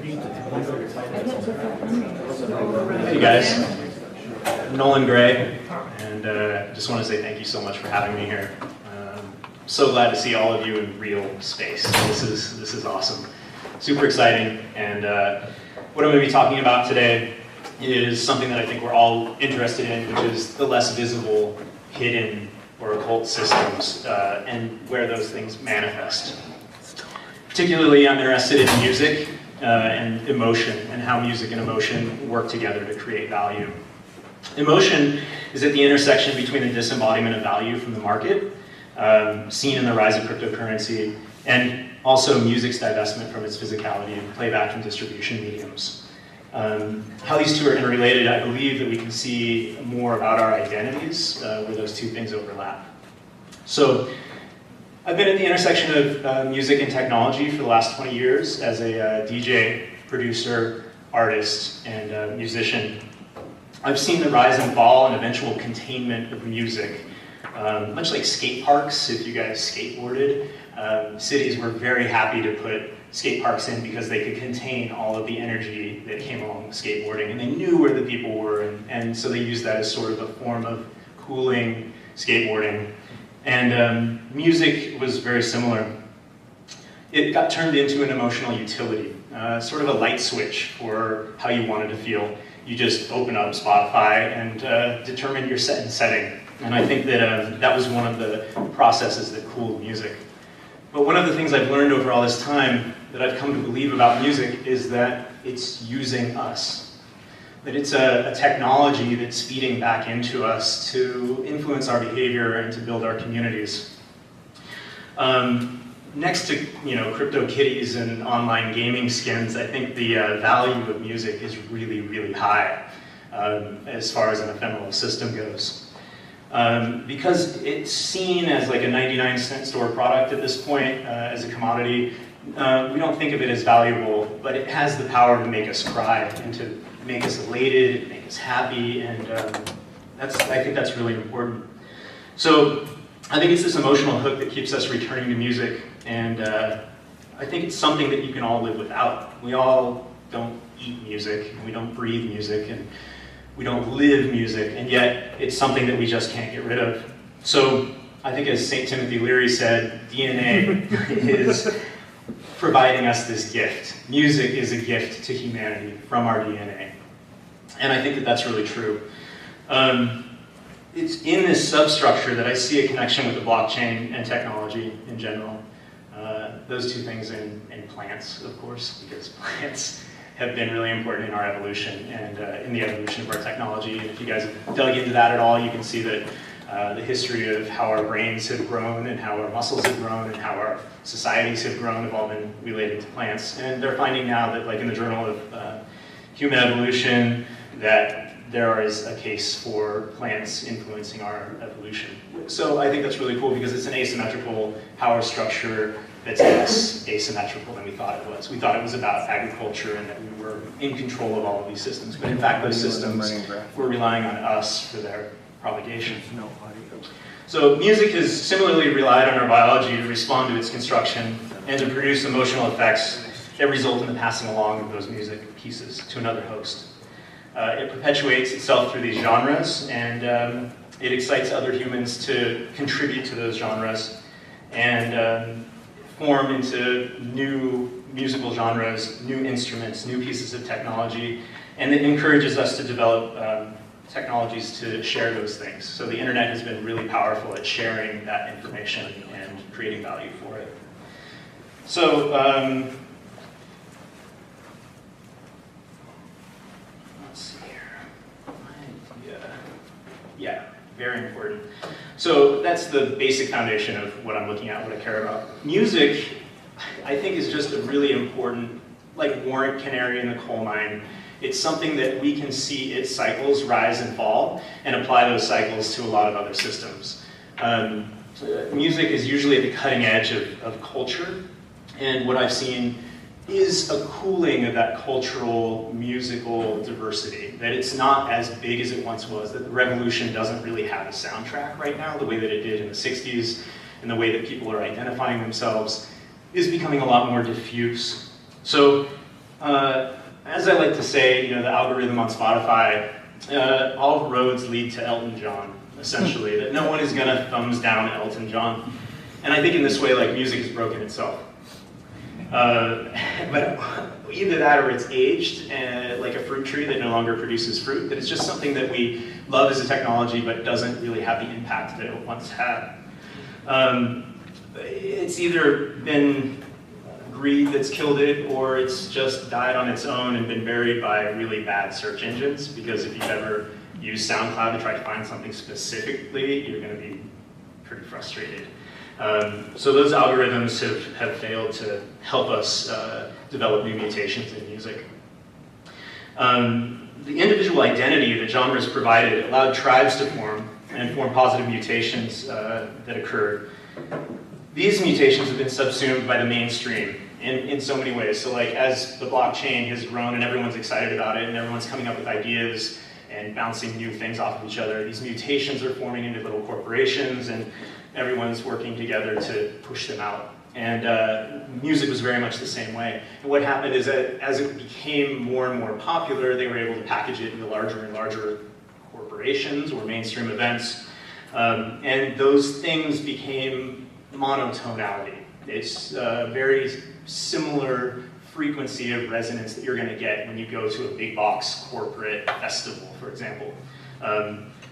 Hey guys, Nolan Gray, and just want to say thank you so much for having me here. So glad to see all of you in real space. This is awesome, super exciting, and what I'm going to be talking about today is something that I think we're all interested in, which is the less visible, hidden, or occult systems, and where those things manifest. Particularly, I'm interested in music and emotion, and how music and emotion work together to create value. Emotion is at the intersection between the disembodiment of value from the market, seen in the rise of cryptocurrency, and also music's divestment from its physicality and playback and distribution mediums. How these two are interrelated, I believe that we can see more about our identities where those two things overlap. So, I've been at the intersection of music and technology for the last 20 years as a DJ, producer, artist, and musician. I've seen the rise and fall and eventual containment of music. Much like skate parks, if you guys skateboarded, cities were very happy to put skate parks in because they could contain all of the energy that came along with skateboarding, and they knew where the people were, and so they used that as sort of a form of cooling skateboarding. And music was very similar. It got turned into an emotional utility, sort of a light switch for how you wanted to feel. You just open up Spotify and determine your set and setting. And I think that that was one of the processes that cooled music. But one of the things I've learned over all this time that I've come to believe about music is that it's using us. That it's a technology that's feeding back into us to influence our behavior and to build our communities. Next to crypto kitties and online gaming skins, I think the value of music is really, really high as far as an ephemeral system goes. Because it's seen as like a 99-cent store product at this point, as a commodity, we don't think of it as valuable, but it has the power to make us cry and to make us elated, make us happy, and I think that's really important. So I think it's this emotional hook that keeps us returning to music, and I think it's something that you can all live without. We all don't eat music, we don't breathe music, and we don't live music, and yet it's something that we just can't get rid of. So I think, as St. Timothy Leary said, DNA is providing us this gift. Music is a gift to humanity from our DNA. And I think that that's really true. It's in this substructure that I see a connection with the blockchain and technology in general. Those two things in plants, of course, because plants have been really important in our evolution and in the evolution of our technology. And if you guys have dug into that at all, you can see that the history of how our brains have grown and how our muscles have grown and how our societies have grown have all been related to plants. And they're finding now that, like in the Journal of Human Evolution, that there is a case for plants influencing our evolution. So I think that's really cool because it's an asymmetrical power structure that's less asymmetrical than we thought it was. We thought it was about agriculture and that we were in control of all of these systems, but in fact those systems were relying on us for their propagation. So music has similarly relied on our biology to respond to its construction and to produce emotional effects that result in the passing along of those music pieces to another host. It perpetuates itself through these genres, and it excites other humans to contribute to those genres and form into new musical genres, new instruments, new pieces of technology, and it encourages us to develop technologies to share those things. So the internet has been really powerful at sharing that information and creating value for it. So, let's see here. Yeah, very important. So that's the basic foundation of what I'm looking at, what I care about. Music, I think, is just a really important, like warrant canary in the coal mine. It's something that we can see its cycles rise and fall and apply those cycles to a lot of other systems. Music is usually at the cutting edge of culture, and what I've seen is a cooling of that cultural, musical diversity, that it's not as big as it once was, that the revolution doesn't really have a soundtrack right now, the way that it did in the 60s, and the way that people are identifying themselves is becoming a lot more diffuse. So As I like to say, the algorithm on Spotify, all roads lead to Elton John, essentially. That no one is going to thumbs down Elton John. And I think in this way, like, music has broken itself. But either that or it's aged, like a fruit tree that no longer produces fruit, that it's just something that we love as a technology but doesn't really have the impact that it once had. It's either been greed that's killed it, or it's just died on its own and been buried by really bad search engines, because if you've ever used SoundCloud to try to find something specifically, you're going to be pretty frustrated. So those algorithms have failed to help us develop new mutations in music. The individual identity that genres provided allowed tribes to form and form positive mutations that occurred. These mutations have been subsumed by the mainstream in so many ways. So like, as the blockchain has grown and everyone's excited about it and everyone's coming up with ideas and bouncing new things off of each other, these mutations are forming into little corporations, and everyone's working together to push them out. And music was very much the same way. And what happened is that as it became more and more popular, they were able to package it into larger and larger corporations or mainstream events. And those things became monotonality. It's a very similar frequency of resonance that you're going to get when you go to a big box corporate festival, for example,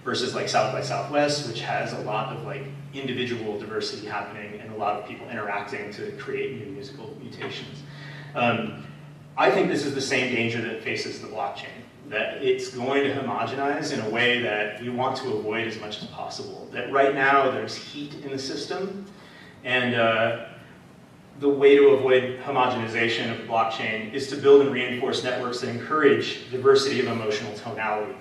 versus like South by Southwest, which has a lot of like individual diversity happening and a lot of people interacting to create new musical mutations. I think this is the same danger that faces the blockchain, that it's going to homogenize in a way that we want to avoid as much as possible. That right now there's heat in the system, and the way to avoid homogenization of the blockchain is to build and reinforce networks that encourage diversity of emotional tonality.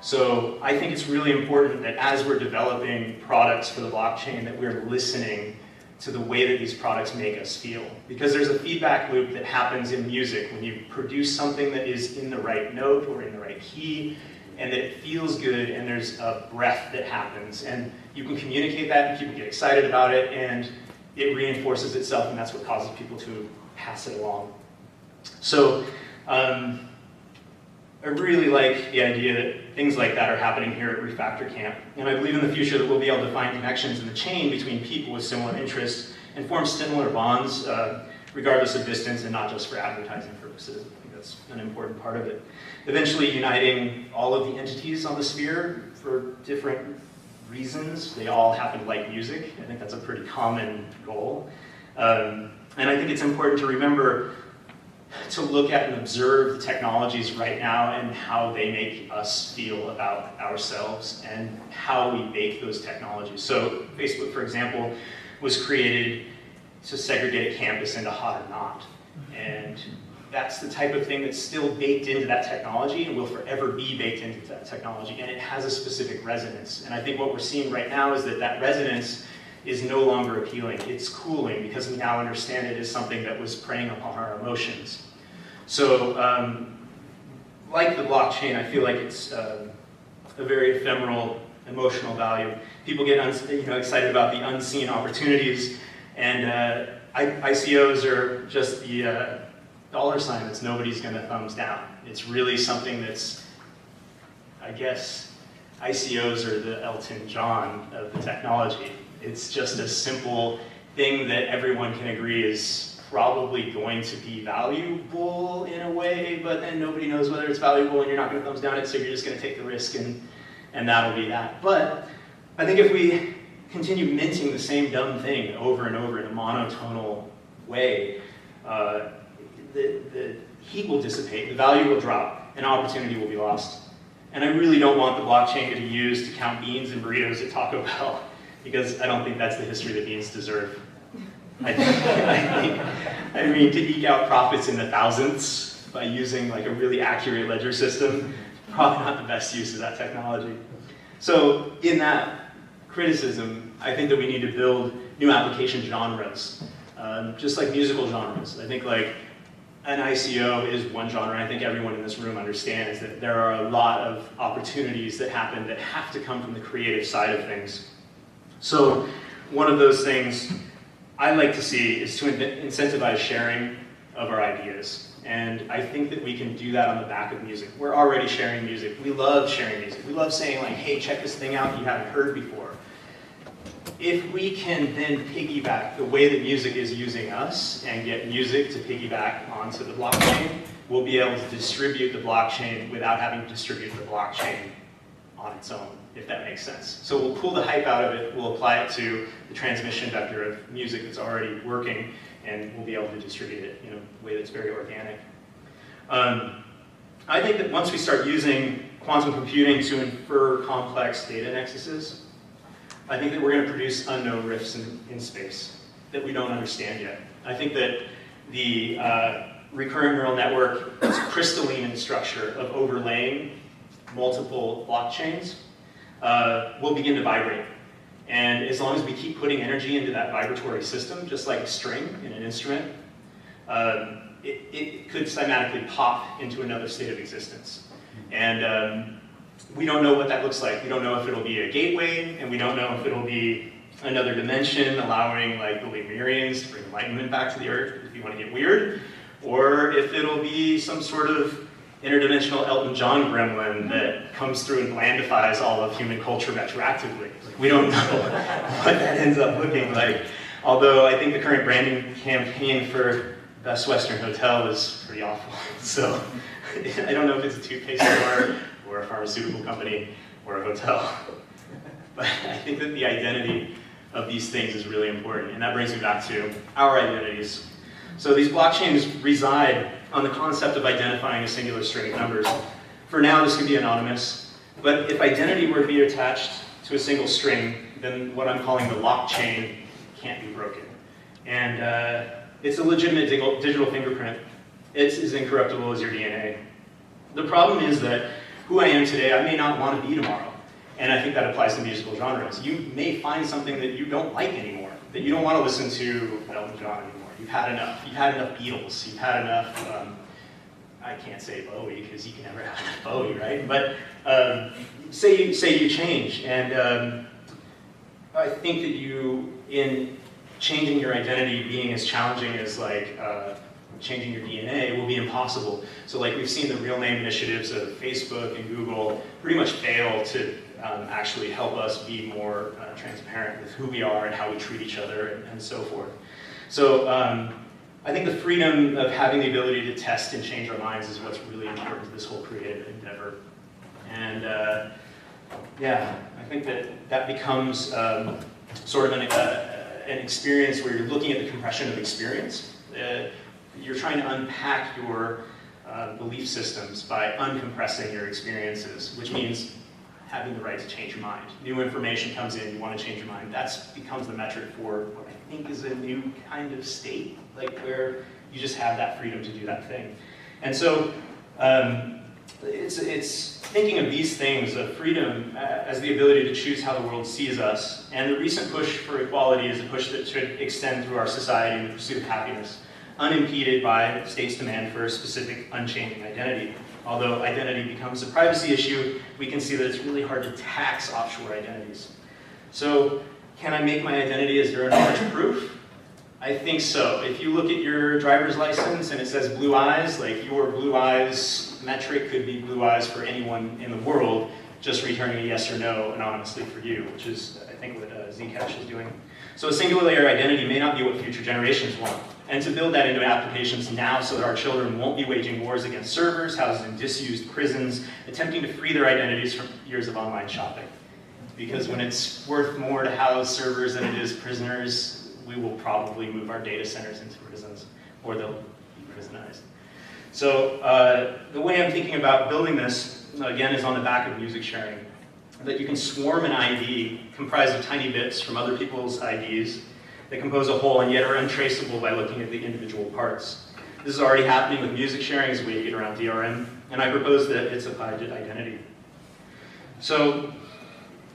So I think it's really important that as we're developing products for the blockchain, that we're listening to the way that these products make us feel. Because there's a feedback loop that happens in music when you produce something that is in the right note or in the right key, and that it feels good, and there's a breath that happens. And you can communicate that, and people get excited about it, and it reinforces itself, and that's what causes people to pass it along. So I really like the idea that things like that are happening here at Refactor Camp. And I believe in the future that we'll be able to find connections in the chain between people with similar interests and form similar bonds, regardless of distance, and not just for advertising purposes. I think that's an important part of it. Eventually uniting all of the entities on the sphere for different reasons. They all happen to like music. I think that's a pretty common goal. And I think it's important to remember to look at and observe the technologies right now and how they make us feel about ourselves and how we bake those technologies. So Facebook, for example, was created to segregate a campus into hot or not. And that's the type of thing that's still baked into that technology and will forever be baked into that technology. And it has a specific resonance. And I think what we're seeing right now is that that resonance is no longer appealing. It's cooling because we now understand it as something that was preying upon our emotions. So, like the blockchain, I feel like it's a very ephemeral emotional value. People get excited about the unseen opportunities, and ICOs are just the dollar sign that nobody's going to thumbs down. It's really something that's, I guess, ICOs are the Elton John of the technology. It's just a simple thing that everyone can agree is probably going to be valuable in a way, but then nobody knows whether it's valuable and you're not going to thumbs down it, so you're just going to take the risk and that'll be that. But I think if we continue minting the same dumb thing over and over in a monotonal way, the heat will dissipate, the value will drop, and opportunity will be lost. And I really don't want the blockchain to be used to count beans and burritos at Taco Bell, because I don't think that's the history that beans deserve. I mean, to eke out profits in the thousands by using like a really accurate ledger system, probably not the best use of that technology. So in that criticism, I think that we need to build new application genres, just like musical genres. I think like an ICO is one genre. I think everyone in this room understands that there are a lot of opportunities that happen that have to come from the creative side of things. So one of those things I like to see is to incentivize sharing of our ideas. And I think that we can do that on the back of music. We're already sharing music. We love sharing music. We love saying like, hey, check this thing out you haven't heard before. If we can then piggyback the way that music is using us and get music to piggyback onto the blockchain, we'll be able to distribute the blockchain without having to distribute the blockchain on its own, if that makes sense. So we'll pull the hype out of it, we'll apply it to the transmission vector of music that's already working, and we'll be able to distribute it in a way that's very organic. I think that once we start using quantum computing to infer complex data nexuses, I think that we're going to produce unknown rifts in space that we don't understand yet. I think that the recurrent neural network is crystalline in structure of overlaying multiple blockchains will begin to vibrate. And as long as we keep putting energy into that vibratory system, just like a string in an instrument, it could cymatically pop into another state of existence. And we don't know what that looks like. We don't know if it'll be a gateway, and we don't know if it'll be another dimension, allowing like the Lemurians to bring enlightenment back to the Earth, if you want to get weird, or if it'll be some sort of interdimensional Elton John gremlin that comes through and blandifies all of human culture retroactively. Like, we don't know what that ends up looking like. Although I think the current branding campaign for Best Western Hotel is pretty awful. So I don't know if it's a toothpaste store or a pharmaceutical company or a hotel. But I think that the identity of these things is really important. And that brings me back to our identities. So these blockchains reside on the concept of identifying a singular string of numbers. For now, this can be anonymous. But if identity were to be attached to a single string, then what I'm calling the lock chain can't be broken. And it's a legitimate digital fingerprint. It's as incorruptible as your DNA. The problem is that who I am today, I may not want to be tomorrow. And I think that applies to musical genres. You may find something that you don't like anymore, that you don't want to listen to Elton John anymore. You've had enough. You've had enough Beatles. You've had enough, I can't say Bowie, because you can never have enough Bowie, right? But say you change. And I think that you, in changing your identity, being as challenging as like changing your DNA will be impossible. So like we've seen the real name initiatives of Facebook and Google pretty much fail to actually help us be more transparent with who we are and how we treat each other and so forth. So I think the freedom of having the ability to test and change our minds is what's really important to this whole creative endeavor. And yeah, I think that becomes sort of an experience where you're looking at the compression of experience. You're trying to unpack your belief systems by uncompressing your experiences, which means having the right to change your mind. New information comes in, you want to change your mind. That becomes the metric for what I think is a new kind of state, like where you just have that freedom to do that thing. And so it's thinking of these things, of freedom as the ability to choose how the world sees us. And the recent push for equality is a push that should extend through our society in the pursuit of happiness, unimpeded by the state's demand for a specific unchanging identity. Although identity becomes a privacy issue, we can see that it's really hard to tax offshore identities. So, can I make my identity as zero knowledge proof? I think so. If you look at your driver's license and it says blue eyes, like your blue eyes metric could be blue eyes for anyone in the world, just returning a yes or no anonymously for you, which is, I think, what Zcash is doing. So a singular layer identity may not be what future generations want. And to build that into applications now so that our children won't be waging wars against servers housed in disused prisons, attempting to free their identities from years of online shopping. Because when it's worth more to house servers than it is prisoners, we will probably move our data centers into prisons, or they'll be prisonized. So the way I'm thinking about building this, again, is on the back of music sharing. That you can swarm an ID comprised of tiny bits from other people's IDs that compose a whole and yet are untraceable by looking at the individual parts. This is already happening with music sharing as we get around DRM, and I propose that it's applied to identity. So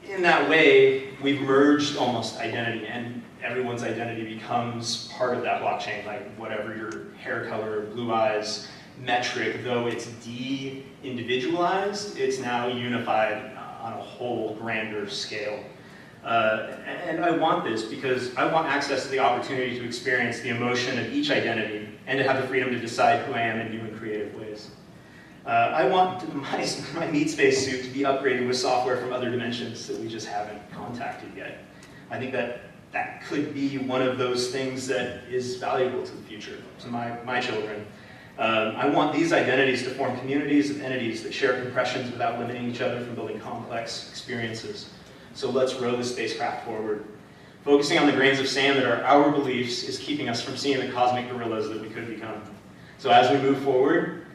in that way, we've merged almost identity, and everyone's identity becomes part of that blockchain, like whatever your hair color, blue eyes, metric, though it's de-individualized, it's now unified on a whole grander scale. And I want this because I want access to the opportunity to experience the emotion of each identity and to have the freedom to decide who I am in new and creative ways. I want my meat space suit to be upgraded with software from other dimensions that we just haven't contacted yet. I think that could be one of those things that is valuable to the future, to my children. I want these identities to form communities of entities that share compressions without limiting each other from building complex experiences. So let's row the spacecraft forward. Focusing on the grains of sand that are our beliefs is keeping us from seeing the cosmic gorillas that we could become. So as we move forward,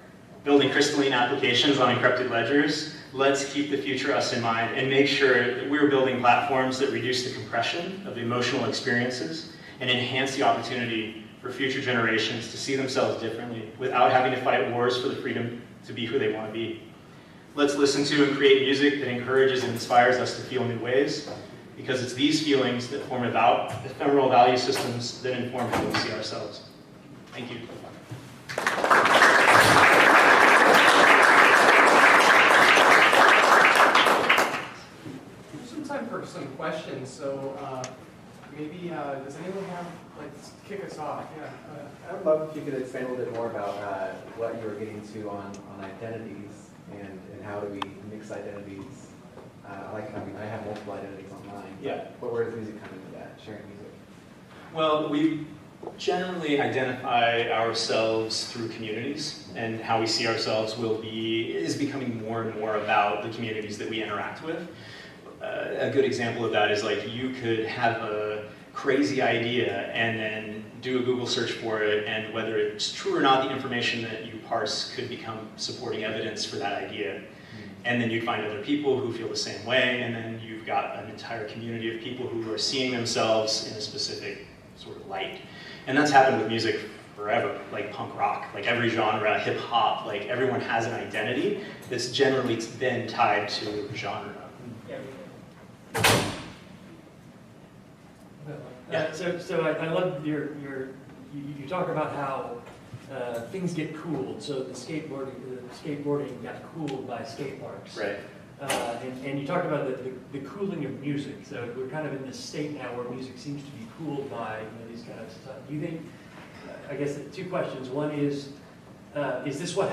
building crystalline applications on encrypted ledgers, let's keep the future us in mind and make sure that we're building platforms that reduce the compression of emotional experiences and enhance the opportunity for future generations to see themselves differently without having to fight wars for the freedom to be who they want to be. Let's listen to and create music that encourages and inspires us to feel new ways, because it's these feelings that form ephemeral value systems that inform how we see ourselves. Thank you. Some time for some questions. So maybe does anyone have, like, kick us off? Yeah. I would love if you could expand a little bit more about what you were getting to on identities and how do we mix identities. I have multiple identities online. Yeah. But where does music come into that, sharing music? Well, we generally identify ourselves through communities, and how we see ourselves is becoming more and more about the communities that we interact with. A good example of that is, like, you could have a crazy idea and then do a Google search for it, and whether it's true or not, the information that you parse could become supporting evidence for that idea. And then you'd find other people who feel the same way, and then you've got an entire community of people who are seeing themselves in a specific sort of light. And that's happened with music forever, like punk rock, like every genre, hip hop, like everyone has an identity that's generally been tied to genre. Yeah. So I love you talk about how things get cooled. So the skateboarding got cooled by skate parks. Right. And you talked about the cooling of music. So we're kind of in this state now where music seems to be cooled by these kind of stuff. Do you think? I guess two questions. One is this what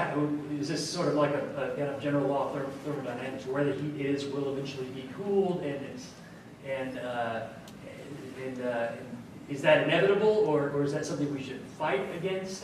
is this sort of like a kind of general law of thermodynamics, where the heat is will eventually be cooled, and is that inevitable, or is that something we should fight against?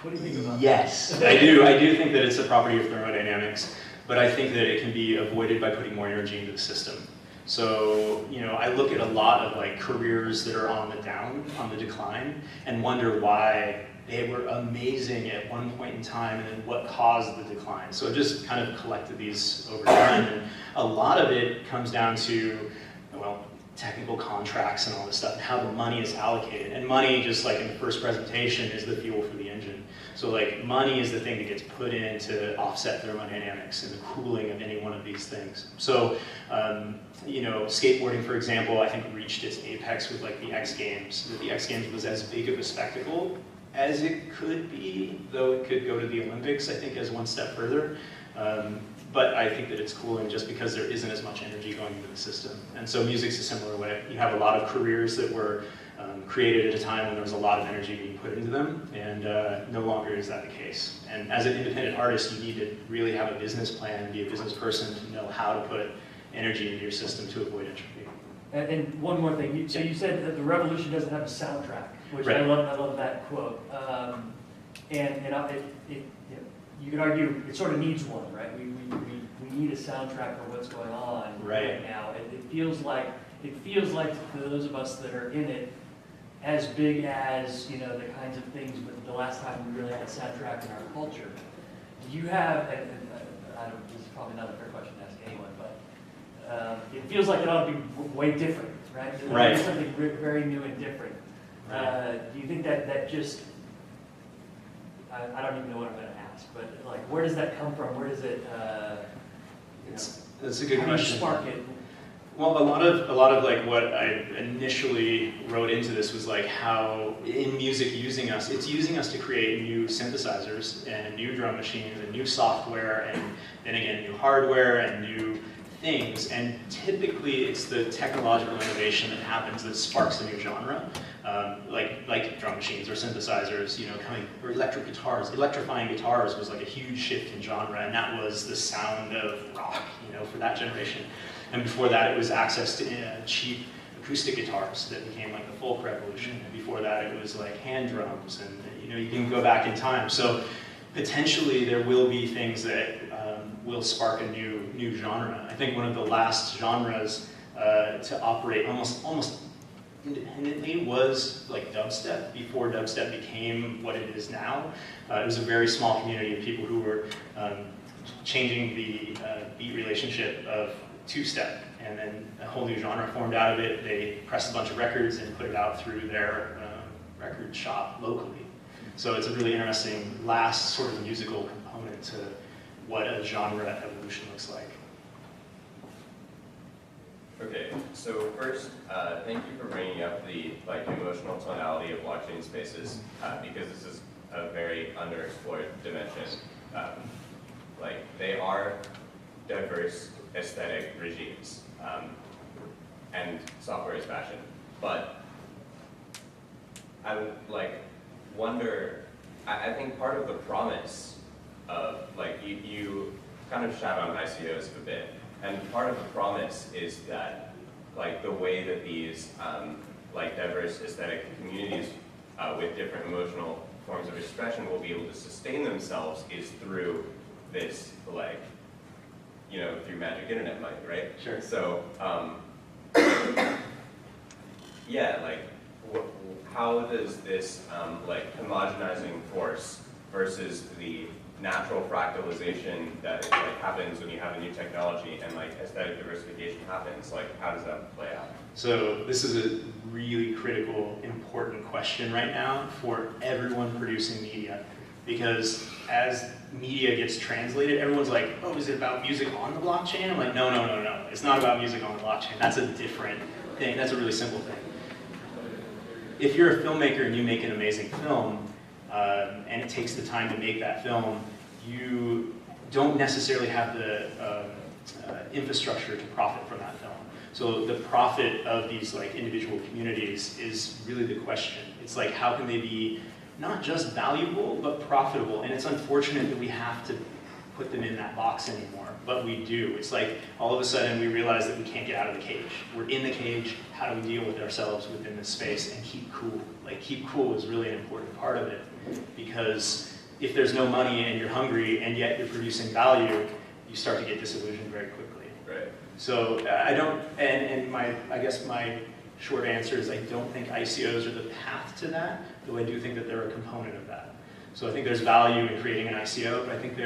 What do you think about that? Yes, I do. I do think that it's a property of thermodynamics, but I think that it can be avoided by putting more energy into the system. So, I look at a lot of like careers that are on the decline, and wonder why they were amazing at one point in time, and then what caused the decline. So I've just kind of collected these over time, and a lot of it comes down to, well, technical contracts and all this stuff, and how the money is allocated. And money, just like in the first presentation, is the fuel for the engine. So like money is the thing that gets put in to offset thermodynamics and the cooling of any one of these things. So, skateboarding, for example, I think reached its apex with like the X Games. The X Games was as big of a spectacle as it could be, though it could go to the Olympics, I think, as one step further. But I think that it's cooling just because there isn't as much energy going into the system. And so music's a similar way. You have a lot of careers that were created at a time when there was a lot of energy being put into them, and no longer is that the case. And as an independent artist, you need to really have a business plan, be a business person to know how to put energy into your system to avoid entropy. And one more thing. So you said that the revolution doesn't have a soundtrack, which right. I love that quote. You could argue it sort of needs one, right? We need a soundtrack for what's going on right now. It feels like for those of us that are in it, as big as the kinds of things. But the last time we really had a soundtrack in our culture, do you have? And this is probably not a fair question to ask anyone, but it feels like it ought to be way different, right? Right. Something very new and different. Do you think that just? I don't even know what I'm going to ask, but like, where does that come from? Where does it? That's a good question. How do you spark it? Well, a lot of like what I initially wrote into this was like how in music it's using us to create new synthesizers and new drum machines and new software and then again new hardware and new things. And typically it's the technological innovation that happens that sparks a new genre. like drum machines or synthesizers, you know, coming, or electric guitars. Electrifying guitars was like a huge shift in genre, and that was the sound of rock, you know, for that generation. And before that, it was access to cheap acoustic guitars that became like the folk revolution. And before that, it was like hand drums, and you know, you can go back in time. So potentially, there will be things that will spark a new genre. I think one of the last genres to operate almost independently was like dubstep, before dubstep became what it is now. It was a very small community of people who were changing the beat relationship of two-step, and then a whole new genre formed out of it. They pressed a bunch of records and put it out through their record shop locally. So it's a really interesting last sort of musical component to what a genre evolution looks like. Okay, so first, thank you for bringing up the emotional tonality of blockchain spaces, because this is a very underexplored dimension. They are diverse aesthetic regimes, and software is fashion. But I would wonder, I think part of the promise of, you kind of shat on ICOs a bit, and part of the promise is that, the way that these, diverse aesthetic communities with different emotional forms of expression will be able to sustain themselves is through this, through magic internet money, right? Sure. So, yeah, how does this, homogenizing force versus the natural fractalization that happens when you have a new technology and aesthetic diversification happens, how does that play out? So this is a really critical, important question right now for everyone producing media, because as media gets translated, everyone's like, oh, is it about music on the blockchain? I'm like, no, it's not about music on the blockchain. That's a different thing. That's a really simple thing. If you're a filmmaker and you make an amazing film, and it takes the time to make that film, you don't necessarily have the infrastructure to profit from that film. So the profit of these individual communities is really the question. It's how can they be not just valuable, but profitable? And it's unfortunate that we have to put them in that box anymore, but we do. It's all of a sudden we realize that we can't get out of the cage. We're in the cage. How do we deal with ourselves within this space and keep cool? Keep cool is really an important part of it, because if there's no money and you're hungry and yet you're producing value, you start to get disillusioned very quickly. Right. So I don't, and I guess my short answer is I don't think ICOs are the path to that, though I do think that they're a component of that. So I think there's value in creating an ICO, but I think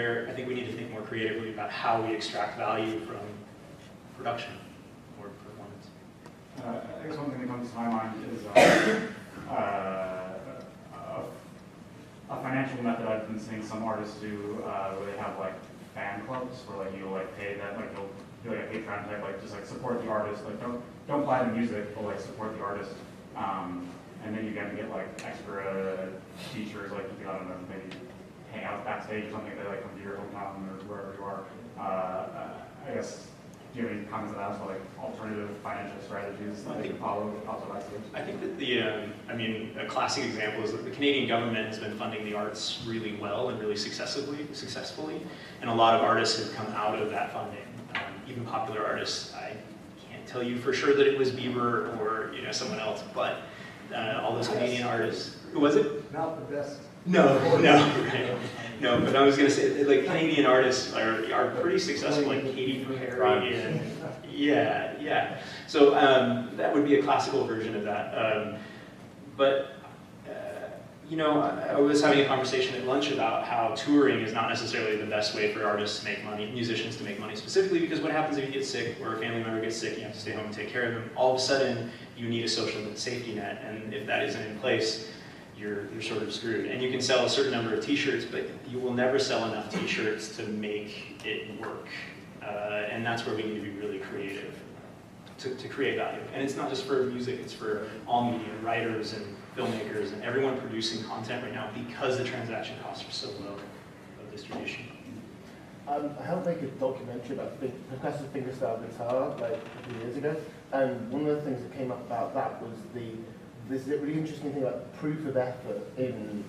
we need to think more creatively about how we extract value from production or performance. I guess one thing that comes to my mind is a financial method I've been seeing some artists do, where they have fan clubs where you pay them, you'll do a Patreon type, just support the artist, don't buy the music, but support the artist. And then you get extra features, you can, I don't know, maybe hang out backstage or something, they come to your hometown or wherever you are. I guess, do you have any comments on that as well, alternative financial strategies that they can follow outside backstage? I think that a classic example is that the Canadian government has been funding the arts really well and really successfully, and a lot of artists have come out of that funding. Even popular artists, I can't tell you for sure that it was Bieber or someone else, but all those Canadian artists. Who was it? Not the best. No, right. No, but I was going to say, Canadian artists are pretty successful, Katy Perry, and yeah. So that would be a classical version of that. I was having a conversation at lunch about how touring is not necessarily the best way for artists to make money, musicians to make money, specifically because what happens if you get sick or a family member gets sick, you have to stay home and take care of them. All of a sudden, you need a social safety net, and if that isn't in place, you're sort of screwed. And you can sell a certain number of t-shirts, but you will never sell enough t-shirts to make it work. And that's where we need to be really creative to create value. And it's not just for music, it's for all media, writers and filmmakers and everyone producing content right now, because the transaction costs are so low of distribution. I helped make a documentary about percussive fingerstyle guitar a few years ago, and one of the things that came up about that was the there's a really interesting thing about proof of effort in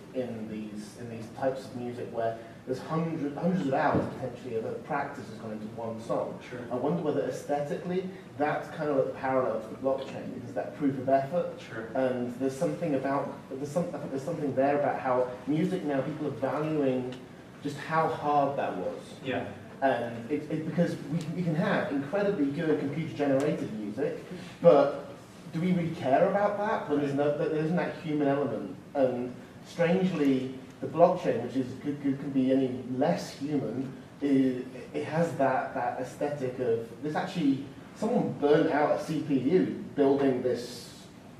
these types of music where there's hundreds of hours potentially of a practice has gone into one song. Sure. I wonder whether aesthetically that's kind of a parallel to the blockchain, because that proof of effort. Sure. And there's something about I think there's something there about how music now people are valuing just how hard that was. Yeah. And because we can have incredibly good computer-generated music, but do we really care about that when there isn't that human element? And strangely, the blockchain, which can be any less human, it has that aesthetic of there's actually someone burnt out a CPU building this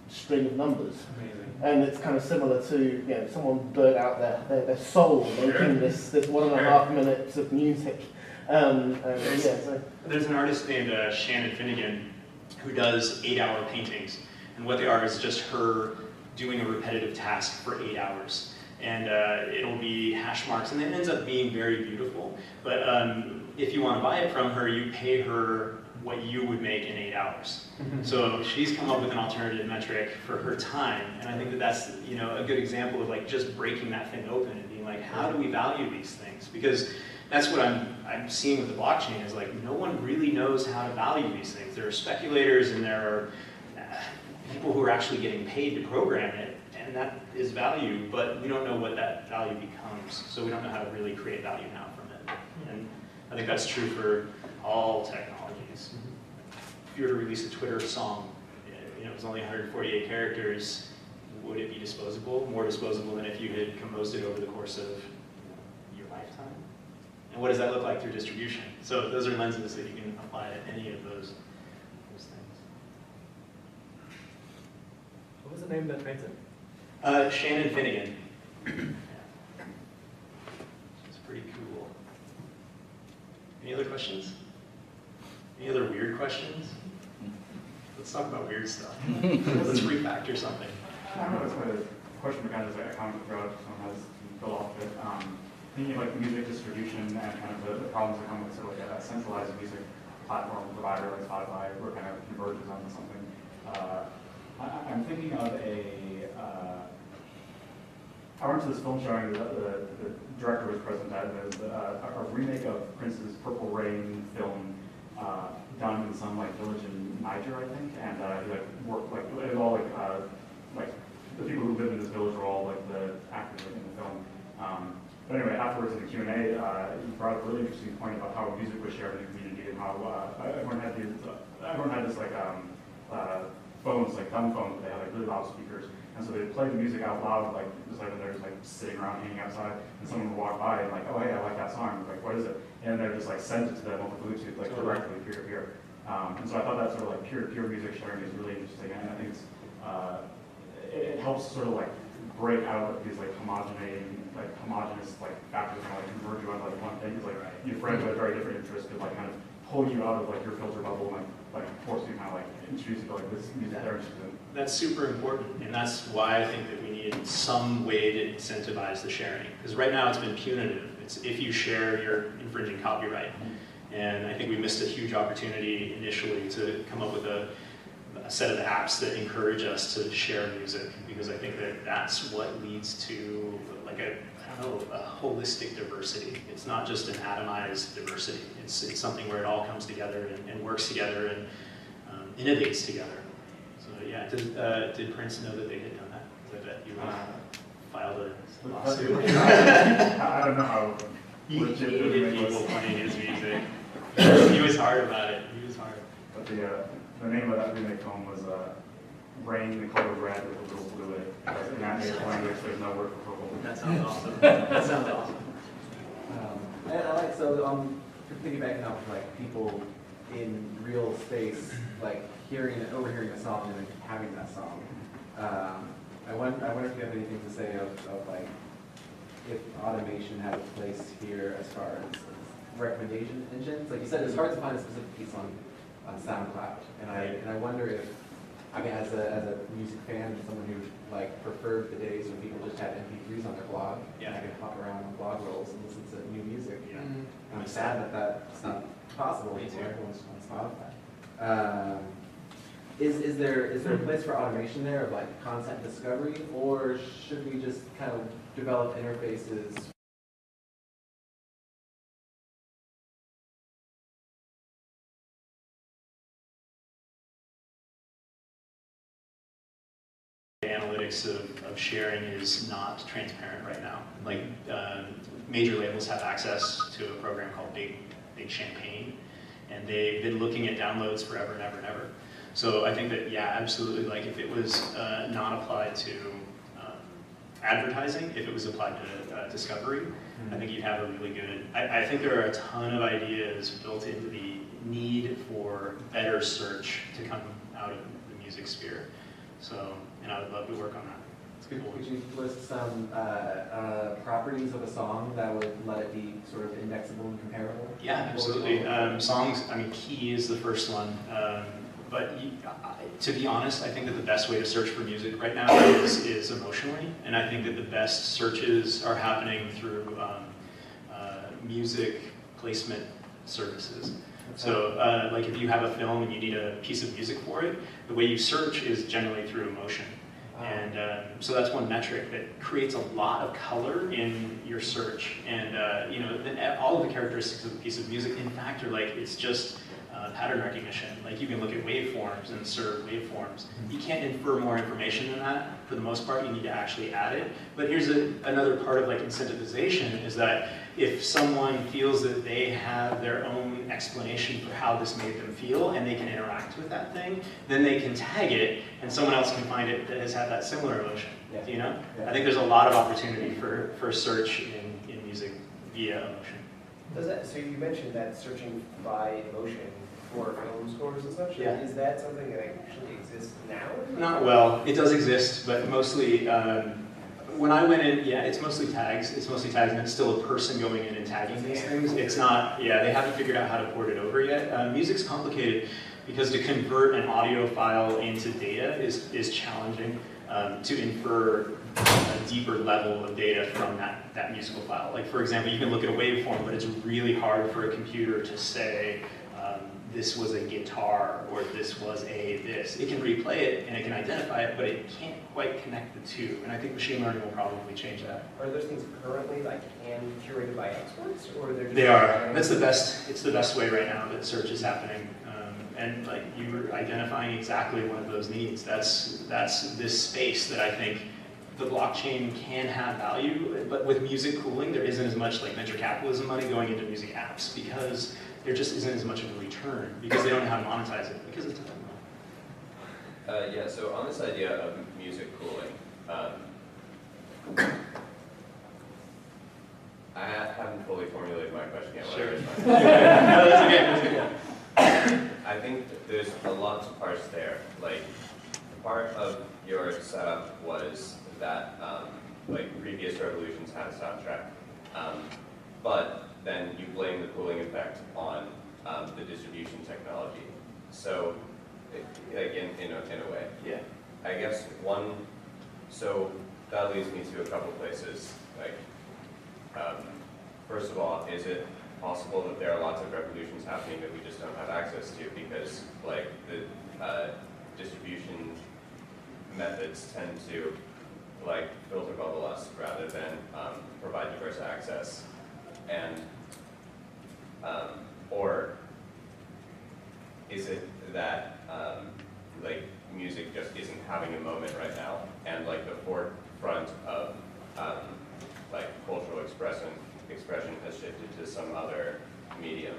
string of numbers. Amazing. And it's kind of similar to someone burnt out their soul making this 1.5 minutes of music. There's an artist named Shannon Finnegan who does 8-hour paintings, and what they are is just her doing a repetitive task for 8 hours. And it'll be hash marks, and it ends up being very beautiful. But if you want to buy it from her, you pay her what you would make in 8 hours. So she's come up with an alternative metric for her time, and I think that that's a good example of like just breaking that thing open and being like, how do we value these things? Because that's what I'm seeing with the blockchain is like no one really knows how to value these things. There are speculators and there are people who are actually getting paid to program it, and that is value, but we don't know what that value becomes. So we don't know how to really create value now from it. And I think that's true for all technologies. If you were to release a Twitter song, it was only 148 characters, would it be disposable? More disposable than if you had composed it over the course of your lifetime? And what does that look like through distribution? So those are lenses that you can apply to any of those things. What was the name of that painting? Shannon Finnegan. Yeah. It's pretty cool. Any other questions? Any other weird questions? Let's talk about weird stuff. Let's refactor something. I don't know, it's a question that kind of is like a common thread someone has built off of it. Thinking of like music distribution and kind of the problems that come with sort of like a centralized music platform provider like Spotify, where kind of converges onto something. I'm thinking of I went to this film showing the director was present at. It was a remake of Prince's Purple Rain film done in some like village in Niger, I think, and he like worked like it was all like the people who lived in this village were all like the actors in the film. But anyway, afterwards in the Q&A, he brought up a really interesting point about how music was shared in the community and how everyone had this like phones, like dumb phones, but they had like really loud speakers, and so they'd play the music out loud, like just like when they're just like sitting around hanging outside, and someone would walk by and like, oh hey, I like that song, like what is it? And they're just like send it to them over Bluetooth, like directly peer to peer. And so I thought that sort of like peer-to-peer music sharing is really interesting, and I think it helps sort of like break out of these like homogenous like factors and like converge you on like one thing. It's like you have friends with very different interests could like kind of pull you out of like your filter bubble and like force you kind of like introduce you to like this music they're interested in. That's super important, and that's why I think that we need some way to incentivize the sharing. Because right now it's been punitive. It's if you share, you're infringing copyright. And I think we missed a huge opportunity initially to come up with a set of apps that encourage us to share music, because I think that that's what leads to like a holistic diversity. It's not just an atomized diversity. It's something where it all comes together and works together and innovates together. So yeah, did Prince know that they had done that? Because I bet you filed a lawsuit. I don't know how. He hated people playing his music. He was hard about it. He was hard. But the name of that remake film was Rain, the color red with a little blue in it. Because in that native language, there's no word for purple. That sounds awesome. That sounds awesome. And I like, so piggybacking off like people in real space, like overhearing a song and then having that song. I wonder if you have anything to say of like if automation had a place here as far as recommendation engines. Like you said, it's hard to find a specific piece on SoundCloud, and I wonder if, I mean, as a music fan and someone who like preferred the days when people just had MP3s on their blog, and I could hop around on blog rolls and listen to new music. Yeah. And I'm sad that that's not possible anymore. Everyone's on Spotify. Is there a place for automation there of like content discovery, or should we just kind of develop interfaces? Analytics of sharing is not transparent right now. Like major labels have access to a program called Big Champagne, and they've been looking at downloads forever and ever and ever. So I think that, yeah, absolutely, like if it was not applied to advertising, if it was applied to discovery, I think you'd have a really good, I think there are a ton of ideas built into the need for better search to come out of the music sphere. So, and I would love to work on that. Could you list some properties of a song that would let it be sort of indexable and comparable? Yeah, absolutely. Songs, I mean, key is the first one. But to be honest, I think that the best way to search for music right now is emotionally. And I think that the best searches are happening through music placement services. So like if you have a film and you need a piece of music for it, the way you search is generally through emotion. And so that's one metric that creates a lot of color in your search. And you know, all of the characteristics of a piece of music, in fact, are like, it's just pattern recognition. Like you can look at waveforms and serve waveforms. You can't infer more information than that. For the most part, you need to actually add it. But here's another part of like incentivization is that if someone feels that they have their own explanation for how this made them feel and they can interact with that thing, then they can tag it and someone else can find it that has had that similar emotion. Yeah. You know? Yeah. I think there's a lot of opportunity for search in music via emotion. Does that, so you mentioned that searching by emotion for film scores and such. Yeah. Is that something that actually exists now? Not well. It does exist, but mostly when I went in, yeah, it's mostly tags. It's mostly tags, and it's still a person going in and tagging these things. It's not, yeah, they haven't figured out how to port it over yet. Music's complicated because to convert an audio file into data is challenging. To infer a deeper level of data from that musical file. Like for example, you can look at a waveform, but it's really hard for a computer to say this was a guitar or this was a this. It can replay it and it can identify it, but it can't quite connect the two. And I think machine learning will probably change that. Are those things currently like hand curated by experts, or they're just They are. That's the best. It's the best way right now that search is happening. And like you're identifying exactly one of those needs. That's this space that I think the blockchain can have value, but with music cooling, there isn't as much like venture capitalism money going into music apps because there just isn't as much of a return because they don't know how to monetize it because it's Yeah, so on this idea of music cooling, I haven't fully formulated my question yet. Sure. No, that's okay. I think there's a lot to parse there. Like, part of your setup was that like previous revolutions had a soundtrack, but then you blame the cooling effect on the distribution technology. So, like in a way, Yeah. I guess one. So that leads me to a couple places. Like, first of all, is it possible that there are lots of revolutions happening that we just don't have access to because, like, the distribution methods tend to, like, filter bubble us rather than provide diverse access, and or is it that like music just isn't having a moment right now, and like the forefront of like cultural expression has shifted to some other medium?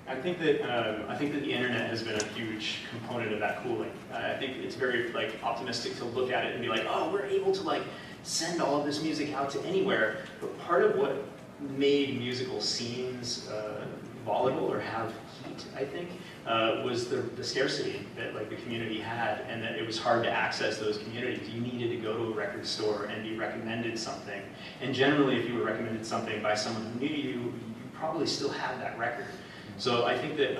I think that the internet has been a huge component of that cooling. I think it's very like optimistic to look at it and be like, oh, we're able to like send all of this music out to anywhere. But part of what made musical scenes volatile or have heat, I think, was the scarcity that like the community had, and that it was hard to access those communities. You needed to go to a record store and be recommended something. And generally, if you were recommended something by someone who knew you, you probably still had that record. So I think that,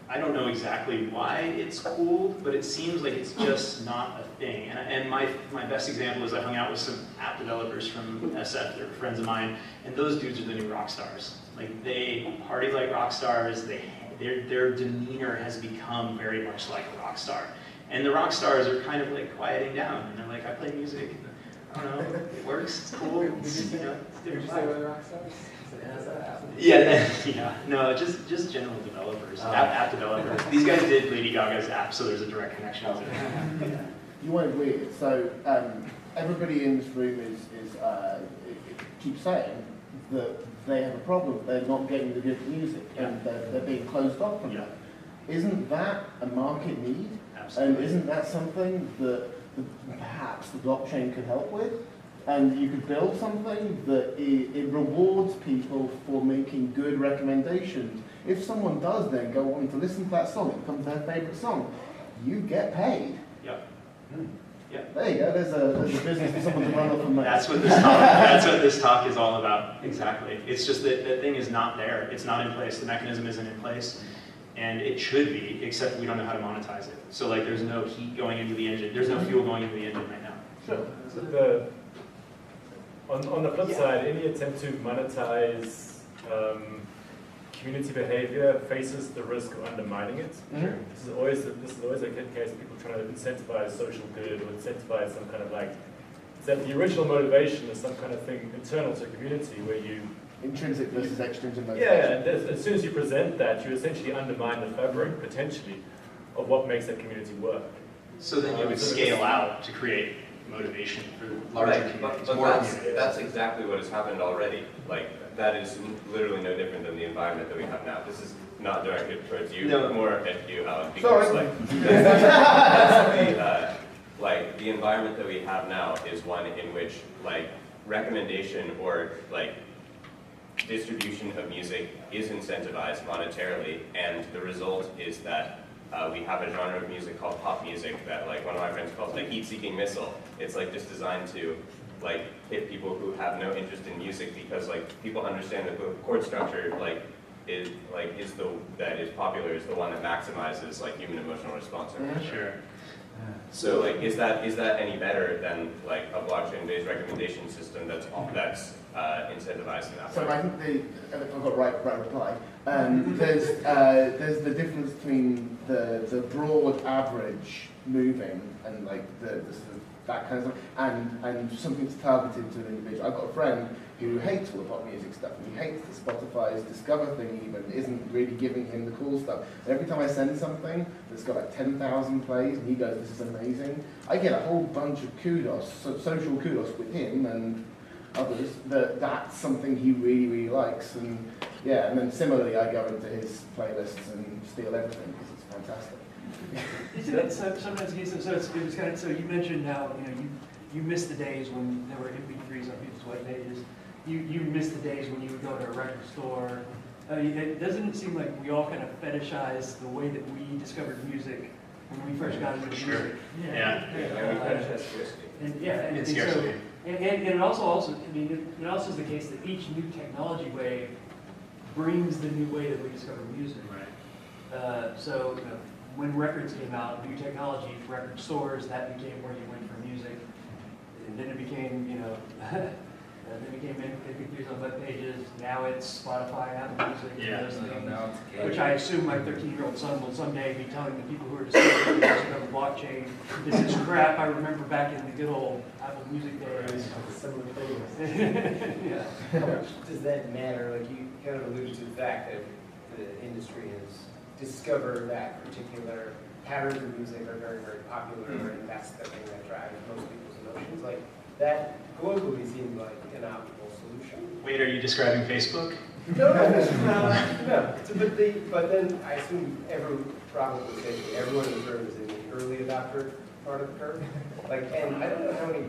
I don't know exactly why it's cooled, but it seems like it's just not a thing. And my best example is I hung out with some app developers from SF, they're friends of mine, and those dudes are the new rock stars. Like, they party like rock stars, they their demeanor has become very much like a rock star. And the rock stars are kind of like quieting down, and they're like, I play music, I don't know, it works, it's cool, it's, you know, it's Did you different say vibe. whether rock stars? Has that happened? Yeah, yeah, no, just general developers, app developers. These guys did Lady Gaga's app, so there's a direct connection. You won't weird. So everybody in this room keeps saying that they have a problem. They're not getting the good music, and they're being closed off from that. Isn't that a market need? Absolutely. And isn't that something that perhaps the blockchain could help with? And you could build something that it rewards people for making good recommendations. If someone does then go on to listen to that song, it becomes their favorite song, you get paid. Yep. Yep. There you go. There's a business for someone to run off and make. That's what this talk is all about. Exactly. It's just that the thing is not there. It's not in place. The mechanism isn't in place, and it should be, except we don't know how to monetize it. So like, there's no heat going into the engine. There's no fuel going into the engine right now. Sure. So on the flip side, any attempt to monetize community behavior faces the risk of undermining it. Mm-hmm. This is always a case of people trying to incentivize social good or incentivize some kind of like, that the original motivation is some kind of thing internal to a community where you... Intrinsic versus extrinsic motivation. Yeah, and as soon as you present that, you essentially undermine the fabric, potentially, of what makes that community work. So then you would scale out to create motivation for larger communities, more communities. That's exactly what has happened already. Like, that is literally no different than the environment that we have now. This is not directed towards you, No. more at you, Alan, because Sorry. like the environment that we have now is one in which like recommendation or like distribution of music is incentivized monetarily, and the result is that we have a genre of music called pop music that like one of my friends calls like heat-seeking missile. It's like just designed to like hit people who have no interest in music, because like people understand that the chord structure is popular is the one that maximizes like human emotional response. Sure. So like is that any better than like a blockchain-based recommendation system that's incentivized in that So way? I think I've got right reply. There's the difference between the broad average moving and like the sort of that kind of stuff, and something that's targeted to an individual. I've got a friend who hates all the pop music stuff, and he hates the Spotify's Discover thing even, isn't really giving him the cool stuff. And every time I send something that's got like 10,000 plays, and he goes, this is amazing, I get a whole bunch of kudos, social kudos with him and others, that's something he really, really likes. And yeah, and then similarly, I go into his playlists and steal everything, because it's fantastic. Isn't it sometimes the case? So it was kind of, so you mentioned how you missed the days when there were MP3s on people's web pages. You missed the days when you would go to a record store. Doesn't it seem like we all kind of fetishize the way that we discovered music when we first got into music? Yeah. And it also I mean it also is the case that each new technology wave brings the new way that we discover music. Right. So when records came out, new technology, record stores, that became where you went for music. And then it became, MP3s on web pages. Now it's Spotify, Apple Music, Yeah. those things. Which I assume my 13-year-old son will someday be telling the people who are discovering the blockchain, this is crap. I remember back in the good old Apple Music days. Similar things. Yeah. How much does that matter? Like you kind of alluded to the fact that the industry has discovered that particular patterns of music are very, very popular, and that's the thing that drives most people's emotions. Like that globally seems like an optimal solution. Wait, are you describing Facebook? No. So, but then I assume everyone in the room is in the early adopter part of the curve. Like, and I don't know how many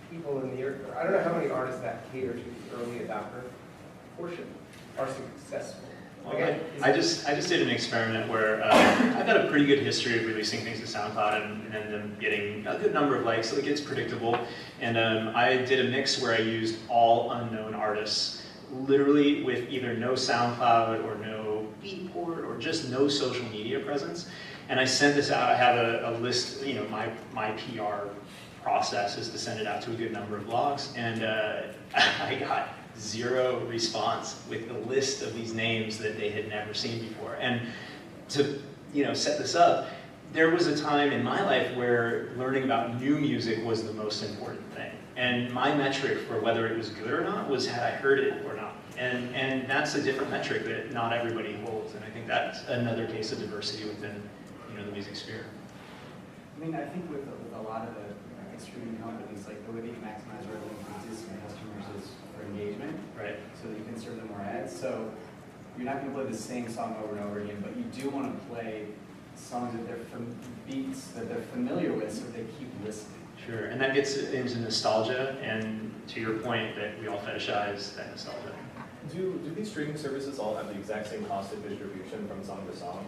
people I don't know how many artists that cater to the early adopter portion are successful. Well, I just did an experiment where I've got a pretty good history of releasing things to SoundCloud and them getting a good number of likes, so it gets predictable. And I did a mix where I used all unknown artists, literally with either no SoundCloud or no Beatport or just no social media presence. And I sent this out. I have a list, my PR process is to send it out to a good number of blogs, and I got 0 response with the list of these names that they had never seen before. And to set this up, there was a time in my life where learning about new music was the most important thing. And my metric for whether it was good or not was had I heard it or not. And that's a different metric that not everybody holds. And I think that's another case of diversity within the music sphere. I mean, I think with a lot of the streaming companies, like the way that you maximize revenue for existing customers is for engagement, right? So that you can serve them more ads. So you're not going to play the same song over and over again, but you do want to play songs that they're beats that they're familiar with, so they keep listening. Sure, and that gets into nostalgia, and to your point that we all fetishize that nostalgia. Do these streaming services all have the exact same cost of distribution from song to song?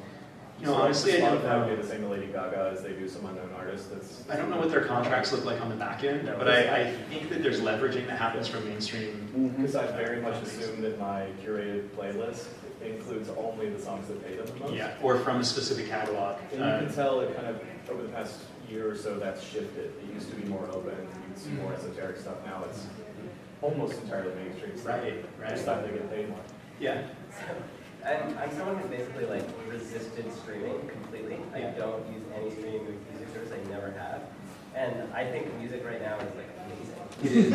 Honestly, I don't know. Spotify do the same to Lady Gaga as they do some unknown artist. I don't know what their contracts look like on the back end, but I think that there's leveraging that happens from mainstream. Because I very much assume that my curated playlist includes only the songs that pay them the most. Yeah, or from a specific catalog. And you can tell it kind of, over the past year or so, that's shifted. It used to be more open, you'd see more esoteric stuff. Now it's almost entirely mainstream stuff. Right. Just that they get paid more. Yeah. I'm someone who's basically like resisted streaming completely. I don't use any streaming music service. I never have. And I think music right now is like amazing. It is.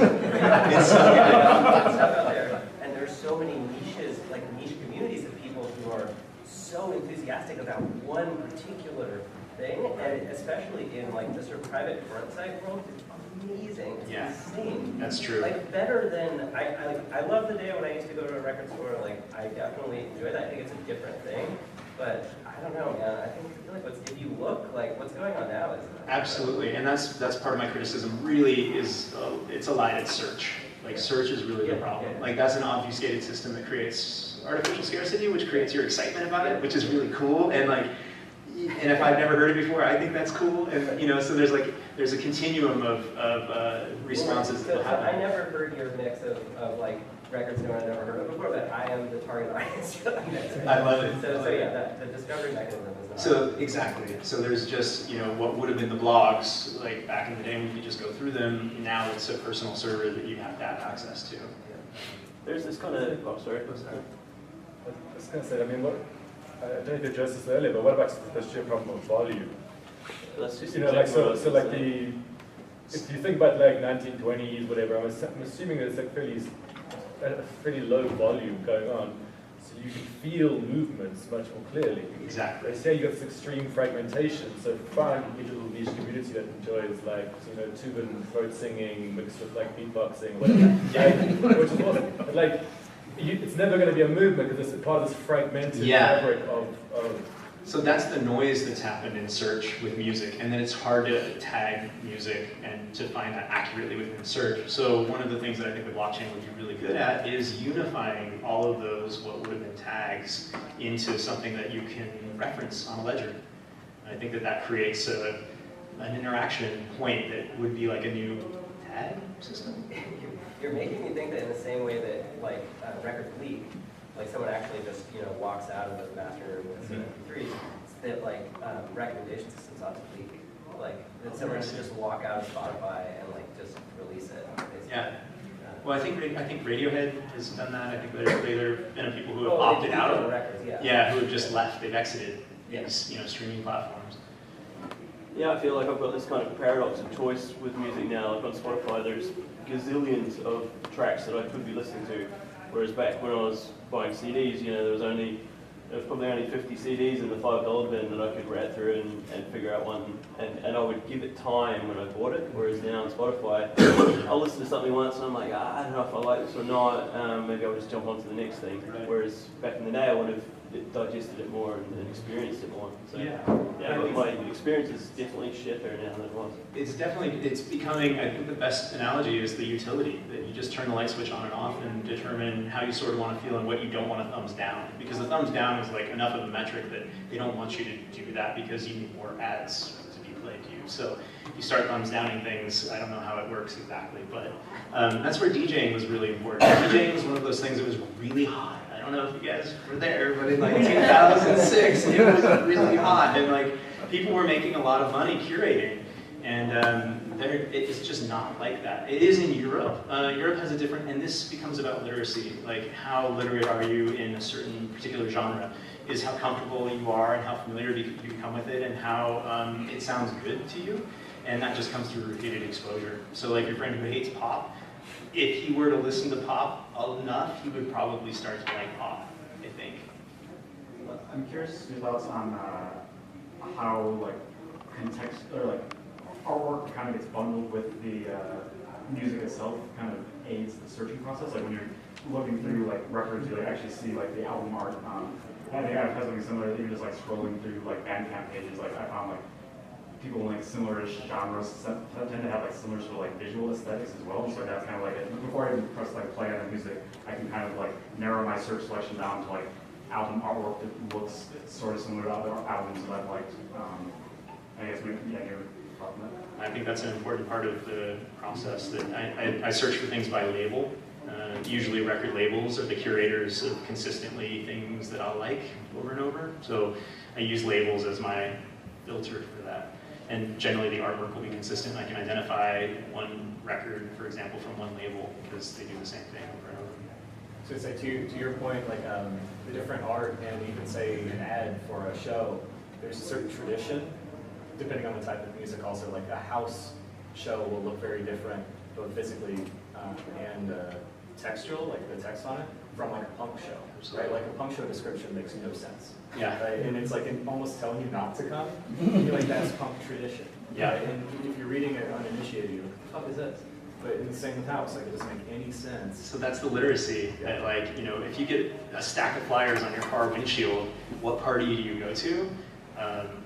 It's stuff out there. And there's so many niches, like niche communities of people who are so enthusiastic about one particular thing. And especially in like the sort of private front side world, it's amazing. It's insane. That's true. Like better than I love the day when I used to go to a record store. Like I definitely enjoy that. I think it's a different thing. But I don't know, man. I feel like if you look, like what's going on now is absolutely, and that's part of my criticism. Really, is it's allied at search. Like search is really the problem. Like that's an obfuscated system that creates artificial scarcity, which creates your excitement about it, which is really cool. And like, and if I've never heard it before, I think that's cool. And so there's a continuum of responses. So I never heard your mix of like records that I never heard of before, but I am the target audience for that mix. I love it. So yeah, the discovery mechanism is not. So exactly. So there's just what would have been the blogs like back in the day when you could just go through them. Now it's a personal server that you have to have access to. There's this kind of I was going to say, I mean, I don't know if you addressed this earlier, but what about the sheer problem of volume? That's just if you think about like 1920s, whatever, I'm assuming there's like a fairly low volume going on, so you can feel movements much more clearly. Exactly. They say you got this extreme fragmentation, so find a little niche community that enjoys like tube and throat singing mixed with like beatboxing, whatever, which is awesome. But like, it's never going to be a movement because it's part of this fragmented fabric of. So that's the noise that's happened in search with music, and then it's hard to tag music and to find that accurately within search. So one of the things that I think the blockchain would be really good at is unifying all of those, what would have been tags, into something that you can reference on a ledger. And I think that creates an interaction point that would be like a new tag system. You're making me think that in the same way that like records leak, like someone actually just walks out of the master room with MP3s, that like recommendation systems ought to leak. Like that someone should just walk out of Spotify and like just release it. Basically. Yeah. Well, I think Radiohead has done that. I think there have been people who have opted out of records. who have just left. They've exited these streaming platforms. Yeah, I feel like I've got this kind of paradox of choice with music now. Like on Spotify, there's gazillions of tracks that I could be listening to, whereas back when I was buying CDs, there was probably only 50 CDs in the $5 bin that I could rat through and figure out one, and I would give it time when I bought it, whereas now on Spotify, I'll listen to something once and I'm like, I don't know if I like this or not, maybe I'll just jump on to the next thing, whereas back in the day I would have digested it more and experienced it more. So, but my experience is definitely shitter now than it was. It's becoming, I think the best analogy is the utility, that you just turn the light switch on and off and determine how you sort of want to feel and what you don't want to thumbs down. Because the thumbs down is like enough of a metric that they don't want you to do that because you need more ads to be played to you. So if you start thumbs downing things, I don't know how it works exactly, but that's where DJing was really important. DJing was one of those things that was really hot. I don't know if you guys were there, but in like 2006, it was really hot, and like people were making a lot of money curating, and it's just not like that. It is in Europe. Europe has a different, and this becomes about literacy. Like, how literate are you in a certain particular genre? Is how comfortable you are and how familiar you become with it, and how it sounds good to you. And that just comes through repeated exposure. So like your friend who hates pop, if he were to listen to pop enough, he would probably start to like pop, I think. I'm curious your thoughts on how like context or like artwork kind of gets bundled with the music itself, kind of aids the searching process. Like when you're looking through like records, you like, actually see like the album art. I think I have something similar. Even just like scrolling through like Bandcamp pages, like I found like people in like similar-ish genres tend to have like similar sort of like visual aesthetics as well. So that's kind of like before I even press like play on the music, I can kind of like narrow my search selection down to like album artwork that looks sort of similar to other albums that I've liked. I guess you're talking about that. I think that's an important part of the process. That I search for things by label. Usually record labels are the curators of consistently things that I'll like over and over. So I use labels as my filter for that. And generally the artwork will be consistent. I can identify one record, for example, from one label because they do the same thing over and over. So it's like to your point, like the different art and even say an ad for a show, there's a certain tradition, depending on the type of music also. Like a house show will look very different, both physically and textual, like the text on it, from like a punk show, right? Like a punk show description makes no sense. Yeah. Right? And it's like almost telling you not to come. You're like, that's punk tradition. Yeah. Right? And if you're reading it uninitiated, you're like, what the fuck is this? But it's the same with house, like it doesn't make any sense. So that's the literacy that, like, you know, if you get a stack of flyers on your car windshield, what party do you go to?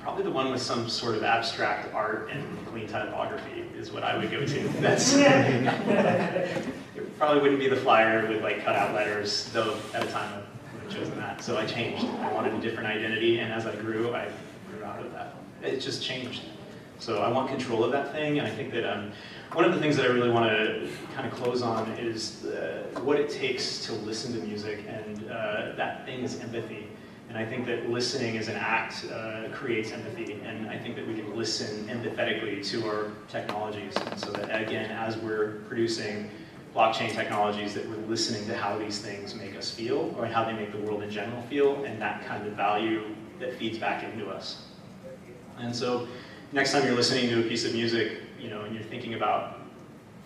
Probably the one with some sort of abstract art and clean typography is what I would go to. That's it probably wouldn't be the flyer with like cutout letters, though at a time I would have chosen that. So I changed. I wanted a different identity, and as I grew out of that. It just changed. So I want control of that thing, and I think that one of the things that I really want to kind of close on is what it takes to listen to music, and that thing is empathy. And I think that listening as an act creates empathy, and I think that we can listen empathetically to our technologies. And so that, again, as we're producing blockchain technologies, that we're listening to how these things make us feel, or how they make the world in general feel, and that kind of value that feeds back into us. And so next time you're listening to a piece of music, you know, and you're thinking about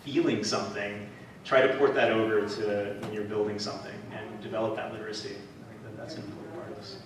feeling something, try to port that over to when you're building something and develop that literacy. I think that that's an important part of this.